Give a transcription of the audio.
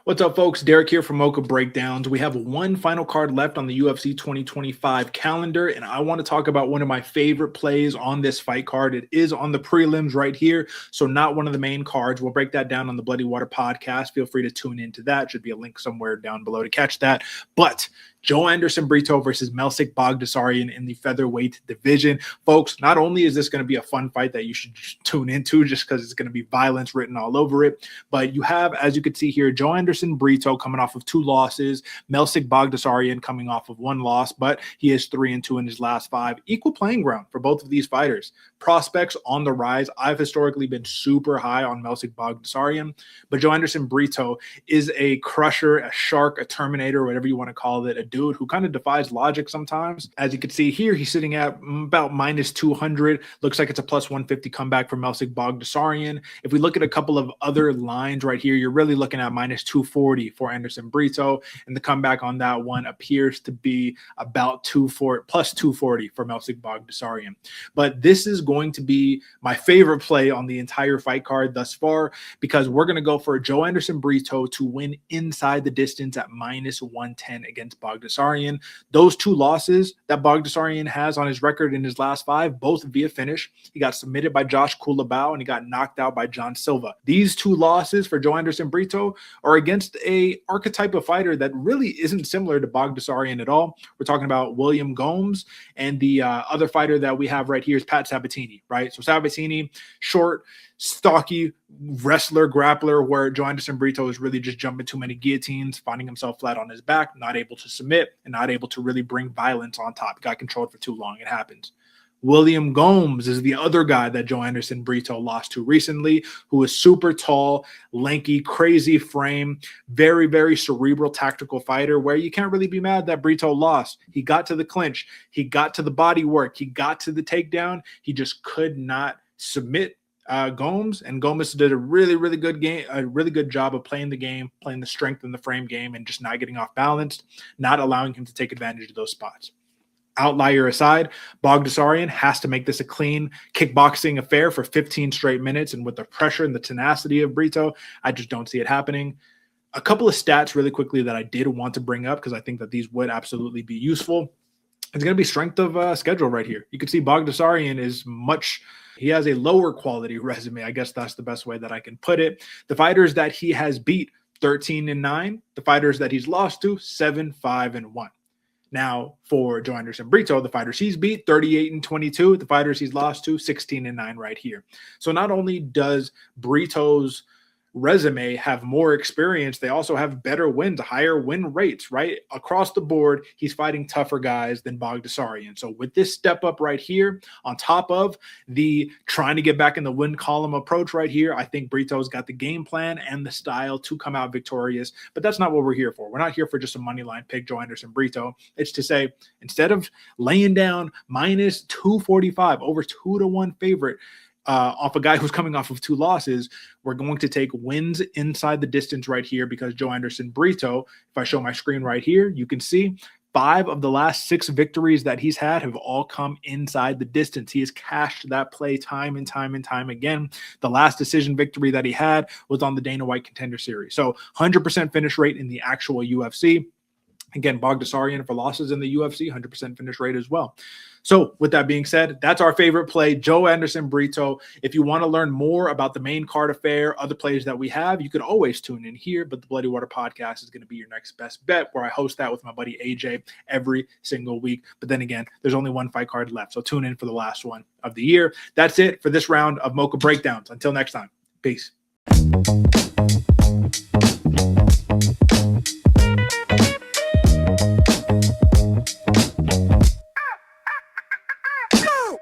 What's up, folks? Derick here from Mocha Breakdowns. We have one final card left on the UFC 2025 calendar, and I want to talk about one of my favorite plays on this fight card. It is on the prelims right here, so not one of the main cards. We'll break that down on the Bloody Water podcast. Feel free to tune into that. Should be a link somewhere down below to catch that. But Joanderson Brito versus Melsik Baghdasaryan in the featherweight division. Folks, not only is this going to be a fun fight that you should tune into just because it's going to be violence written all over it, but you have, as you can see here, Joanderson Brito coming off of 2 losses, Melsik Baghdasaryan coming off of 1 loss, but he is 3-2 in his last 5. Equal playing ground for both of these fighters. Prospects on the rise. I've historically been super high on Melsik Baghdasaryan, but Joanderson Brito is a crusher, a shark, a terminator, whatever you want to call it, a dude who kind of defies logic sometimes. As you can see here, he's sitting at about minus 200. Looks like it's a plus 150 comeback from Melsik Baghdasaryan. If we look at a couple of other lines right here, you're really looking at minus 240 for Anderson Brito, and the comeback on that one appears to be about plus 240 for Melsik Baghdasaryan. But this is going to be my favorite play on the entire fight card thus far, because we're going to go for Joanderson Brito to win inside the distance at minus 110 against Baghdasaryan. Those 2 losses that Baghdasaryan has on his record in his last 5, both via finish. He got submitted by Josh Kulabau and he got knocked out by John Silva. These 2 losses for Joanderson Brito are against a archetype of fighter that really isn't similar to Baghdasaryan at all. We're talking about William Gomes, and the other fighter that we have right here is Pat Sabatini, right? So Sabatini, short, stocky wrestler, grappler, where Joanderson Brito is really just jumping too many guillotines, finding himself flat on his back, not able to submit, and not able to really bring violence on top. He got controlled for too long. It happens. William Gomes is the other guy that Joanderson Brito lost to recently, who is super tall, lanky, crazy frame, very, very cerebral tactical fighter, where you can't really be mad that Brito lost. He got to the clinch. He got to the body work. He got to the takedown. He just could not submit Gomes, and Gomes did a really good job of playing the game, playing the strength in the frame game, and just not getting off balance, not allowing him to take advantage of those spots. Outlier aside, Baghdasaryan has to make this a clean kickboxing affair for 15 straight minutes, and with the pressure and the tenacity of Brito, I just don't see it happening. A couple of stats really quickly that I did want to bring up because I think that these would absolutely be useful. It's going to be strength of schedule right here. You can see Baghdasaryan he has a lower quality resume. I guess that's the best way that I can put it. The fighters that he has beat, 13-9. The fighters that he's lost to, 7-5-1. Now, for Joanderson Brito, the fighters he's beat, 38-22. The fighters he's lost to, 16-9 right here. So not only does Brito's resume have more experience, they also have better wins, higher win rates, right? Across the board, he's fighting tougher guys than Baghdasaryan. So with this step up right here, on top of the trying to get back in the win column approach right here, I think Brito's got the game plan and the style to come out victorious. But that's not what we're here for. We're not here for just a money line pick, Joanderson Brito. It's to say, instead of laying down minus 245, over 2-1 favorite, off a guy who's coming off of 2 losses, we're going to take wins inside the distance right here, because Joanderson Brito, if I show my screen right here, you can see 5 of the last 6 victories that he's had have all come inside the distance. He has cashed that play time and time again. The last decision victory that he had was on the Dana White Contender Series. So 100% finish rate in the actual UFC. Again, Baghdasaryan for losses in the UFC, 100% finish rate as well. So with that being said, that's our favorite play, Joanderson Brito. If you want to learn more about the main card affair, other plays that we have, you can always tune in here. But the Bloody Water podcast is going to be your next best bet, where I host that with my buddy AJ every single week. But then again, there's only one fight card left, so tune in for the last one of the year. That's it for this round of Mocha Breakdowns. Until next time, peace.